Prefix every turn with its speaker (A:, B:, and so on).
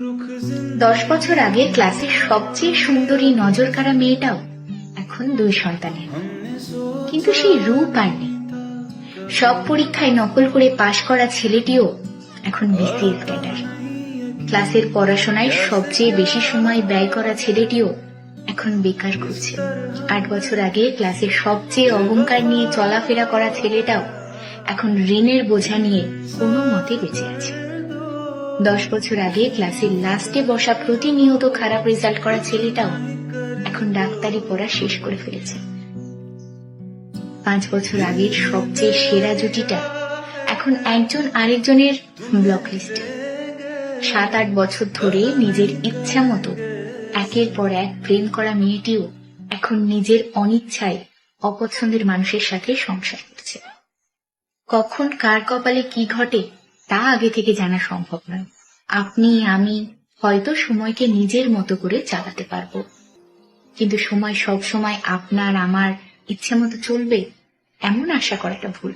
A: 10 বছর আগে ক্লাসের সবচেয়ে সুন্দরী নজর কাড়া মেয়েটাও এখন 2 সন্তানের, কিন্তু সেই রূপ আর নেই। সব পরীক্ষায় নকল করে পাশ করা ছেলেটিও এখন বিসিএস ক্যাডার। ক্লাসের পড়াশোনায় সবচেয়ে বেশি সময় ব্যয় করা ছেলেটিও এখন বেকার ঘুরছে। 8 বছর আগে ক্লাসের সবচেয়ে অহংকার নিয়ে চলাফেরা করা ছেলেটাও এখন ঋণের বোঝা নিয়ে কোনো মতে বেঁচে আছে। 10 বছর আগে ক্লাসের লাস্টে বসা প্রতিনিয়ত খারাপ রেজাল্ট করা ছেলেটাও এখন ডাক্তারি পড়া শেষ করে ফেলেছে। 5 বছর আগের সবচেয়ে সেরা জুটিটা এখন একজন আরেকজনের ব্লক লিস্টে। 7-8 বছর ধরে নিজের ইচ্ছা মতো একের পর এক প্রেম করা মেয়েটিও এখন নিজের অনিচ্ছায় অপছন্দের মানুষের সাথে সংসার করছে। কখন কার কপালে কি ঘটে তা আগে থেকে জানা সম্ভব নয়। আপনি আমি হয়তো সময়কে নিজের মতো করে চালাতে পারবো, কিন্তু সময় সব সময় আপনার আমার ইচ্ছে মতো চলবে এমন আশা করাটা ভুল।